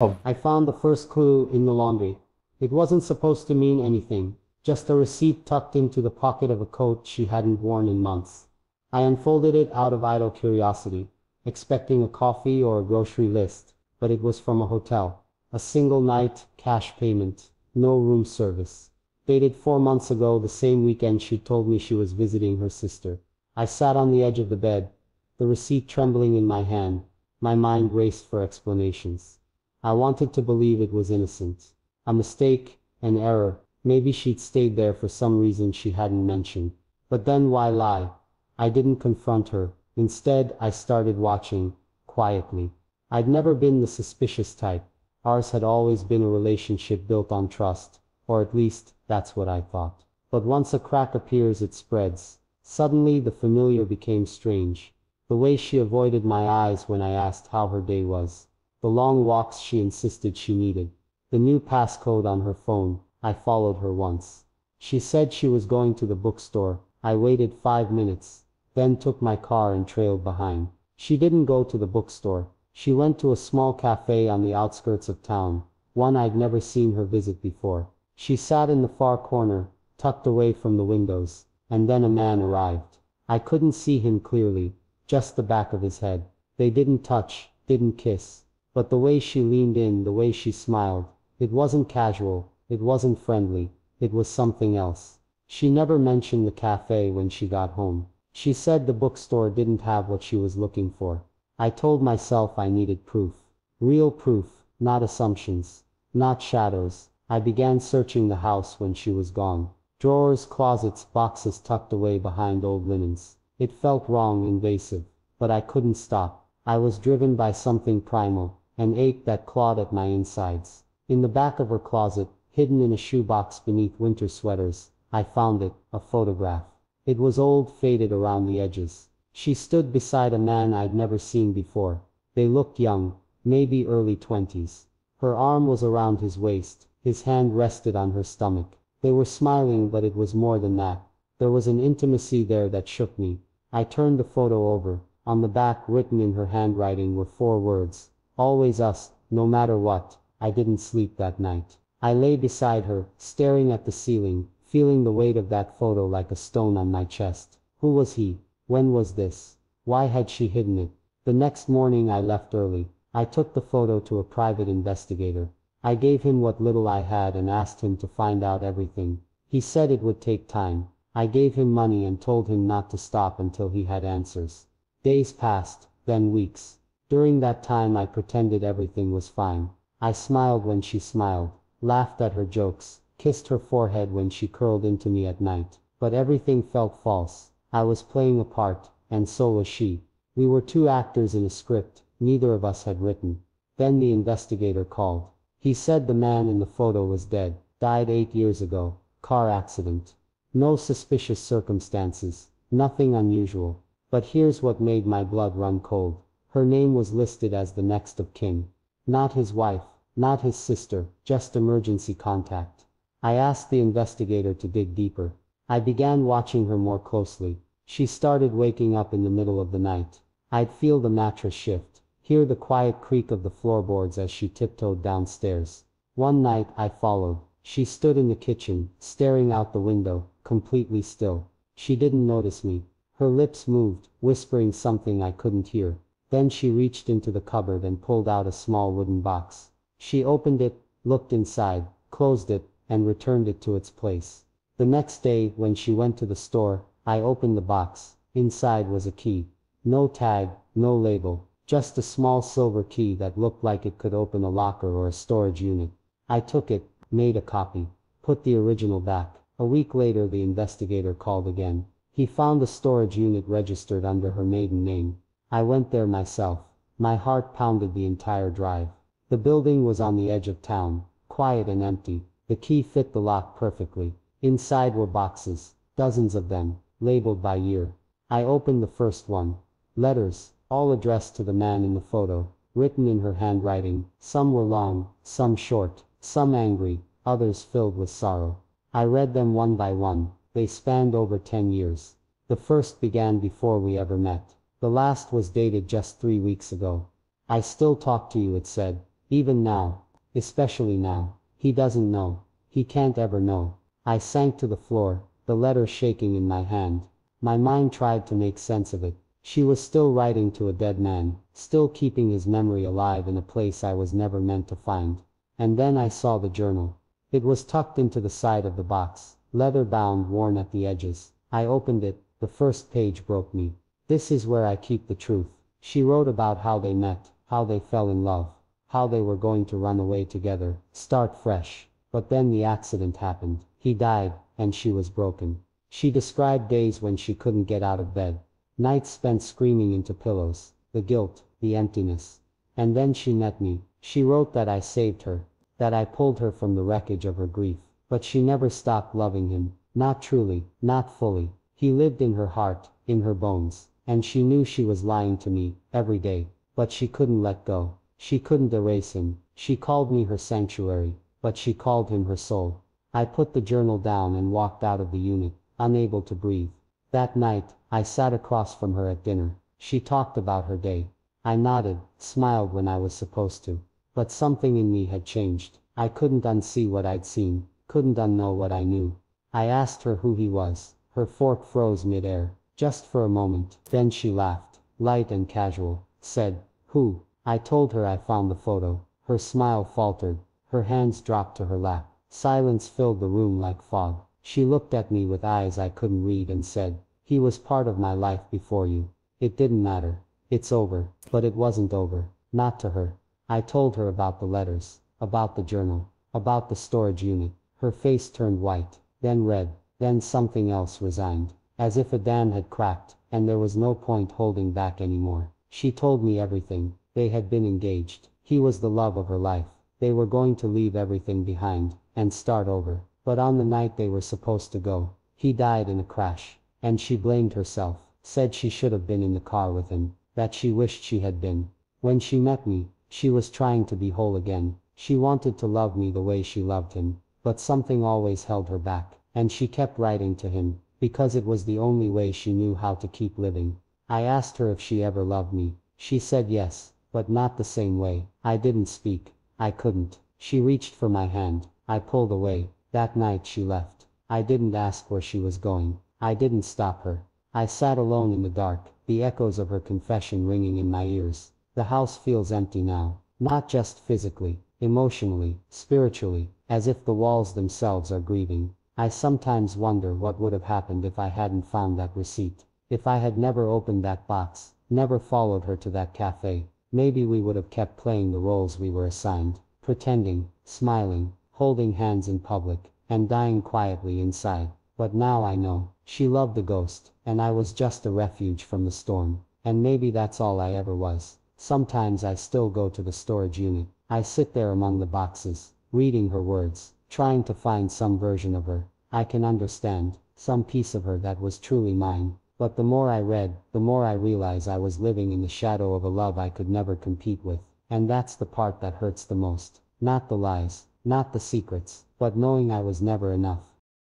I found the first clue in the laundry. It wasn't supposed to mean anything, just a receipt tucked into the pocket of a coat she hadn't worn in months. I unfolded it out of idle curiosity, expecting a coffee or a grocery list, but it was from a hotel. A single night, cash payment, no room service. Dated 4 months ago, the same weekend she told me she was visiting her sister. I sat on the edge of the bed, the receipt trembling in my hand. My mind raced for explanations. I wanted to believe it was innocent. A mistake, an error, maybe she'd stayed there for some reason she hadn't mentioned. But then why lie? I didn't confront her. Instead, I started watching, quietly. I'd never been the suspicious type. Ours had always been a relationship built on trust, or at least, that's what I thought. But once a crack appears, it spreads. Suddenly, the familiar became strange. The way she avoided my eyes when I asked how her day was. The long walks she insisted she needed. The new passcode on her phone. I followed her once. She said she was going to the bookstore. I waited 5 minutes, then took my car and trailed behind. She didn't go to the bookstore. She went to a small cafe on the outskirts of town, one I'd never seen her visit before. She sat in the far corner, tucked away from the windows, and then a man arrived. I couldn't see him clearly, just the back of his head. They didn't touch, didn't kiss. But the way she leaned in, the way she smiled, it wasn't casual, it wasn't friendly, it was something else. She never mentioned the cafe when she got home. She said the bookstore didn't have what she was looking for. I told myself I needed proof. Real proof, not assumptions, not shadows. I began searching the house when she was gone. Drawers, closets, boxes tucked away behind old linens. It felt wrong, invasive, but I couldn't stop. I was driven by something primal, an ache that clawed at my insides. In the back of her closet, hidden in a shoebox beneath winter sweaters, I found it, a photograph. It was old, faded around the edges. She stood beside a man I'd never seen before. They looked young, maybe early 20s. Her arm was around his waist, his hand rested on her stomach. They were smiling, but it was more than that. There was an intimacy there that shook me. I turned the photo over. On the back, written in her handwriting, were 4 words. Always us, no matter what. I didn't sleep that night. I lay beside her, staring at the ceiling, feeling the weight of that photo like a stone on my chest. Who was he? When was this? Why had she hidden it? The next morning I left early. I took the photo to a private investigator. I gave him what little I had and asked him to find out everything. He said it would take time. I gave him money and told him not to stop until he had answers. Days passed, then weeks. During that time I pretended everything was fine. I smiled when she smiled, laughed at her jokes, kissed her forehead when she curled into me at night. But everything felt false. I was playing a part, and so was she. We were two actors in a script neither of us had written. Then the investigator called. He said the man in the photo was dead, died 8 years ago, car accident. No suspicious circumstances, nothing unusual. But here's what made my blood run cold. Her name was listed as the next of kin. Not his wife, not his sister, just emergency contact. I asked the investigator to dig deeper. I began watching her more closely. She started waking up in the middle of the night. I'd feel the mattress shift, hear the quiet creak of the floorboards as she tiptoed downstairs. One night I followed. She stood in the kitchen, staring out the window, completely still. She didn't notice me. Her lips moved, whispering something I couldn't hear. Then she reached into the cupboard and pulled out a small wooden box. She opened it, looked inside, closed it, and returned it to its place. The next day, when she went to the store, I opened the box. Inside was a key. No tag, no label, just a small silver key that looked like it could open a locker or a storage unit. I took it, made a copy, put the original back. A week later the investigator called again. He found the storage unit registered under her maiden name. I went there myself. My heart pounded the entire drive. The building was on the edge of town, quiet and empty. The key fit the lock perfectly. Inside were boxes, dozens of them, labeled by year. I opened the first one. Letters, all addressed to the man in the photo, written in her handwriting. Some were long, some short, some angry, others filled with sorrow. I read them one by one. They spanned over 10 years. The first began before we ever met. The last was dated just 3 weeks ago. I still talk to you, it said. Even now. Especially now. He doesn't know. He can't ever know. I sank to the floor, the letter shaking in my hand. My mind tried to make sense of it. She was still writing to a dead man, still keeping his memory alive in a place I was never meant to find. And then I saw the journal. It was tucked into the side of the box, leather bound, worn at the edges. I opened it. The first page broke me. This is where I keep the truth. She wrote about how they met, how they fell in love, how they were going to run away together, start fresh. But then the accident happened. He died, and she was broken. She described days when she couldn't get out of bed, nights spent screaming into pillows, the guilt, the emptiness. And then she met me. She wrote that I saved her, that I pulled her from the wreckage of her grief. But she never stopped loving him. Not truly, not fully. He lived in her heart, in her bones. And she knew she was lying to me, every day. But she couldn't let go. She couldn't erase him. She called me her sanctuary, but she called him her soul. I put the journal down and walked out of the unit, unable to breathe. That night, I sat across from her at dinner. She talked about her day. I nodded, smiled when I was supposed to. But something in me had changed. I couldn't unsee what I'd seen, couldn't unknow what I knew. I asked her who he was. Her fork froze mid-air, just for a moment. Then she laughed, light and casual, said, "Who?" I told her I found the photo. Her smile faltered. Her hands dropped to her lap. Silence filled the room like fog. She looked at me with eyes I couldn't read and said, "He was part of my life before you. It didn't matter. It's over." But it wasn't over. Not to her. I told her about the letters, about the journal, about the storage unit. Her face turned white, then red, then something else, resigned, as if a dam had cracked, and there was no point holding back anymore. She told me everything. They had been engaged. He was the love of her life. They were going to leave everything behind, and start over. But on the night they were supposed to go, he died in a crash. And she blamed herself, said she should have been in the car with him, that she wished she had been. When she met me, she was trying to be whole again. She wanted to love me the way she loved him. But something always held her back, and she kept writing to him, because it was the only way she knew how to keep living. I asked her if she ever loved me. She said yes, but not the same way. I didn't speak. I couldn't. She reached for my hand. I pulled away. That night she left. I didn't ask where she was going. I didn't stop her. I sat alone in the dark, the echoes of her confession ringing in my ears. The house feels empty now, not just physically, emotionally, spiritually, as if the walls themselves are grieving. I sometimes wonder what would have happened if I hadn't found that receipt. If I had never opened that box, never followed her to that cafe. Maybe we would have kept playing the roles we were assigned, pretending, smiling, holding hands in public, and dying quietly inside. But now I know. She loved the ghost, and I was just a refuge from the storm. And maybe that's all I ever was. Sometimes I still go to the storage unit. I sit there among the boxes, reading her words, trying to find some version of her I can understand, some piece of her that was truly mine. But the more I read, the more I realize I was living in the shadow of a love I could never compete with. And that's the part that hurts the most. Not the lies, not the secrets, but knowing I was never enough.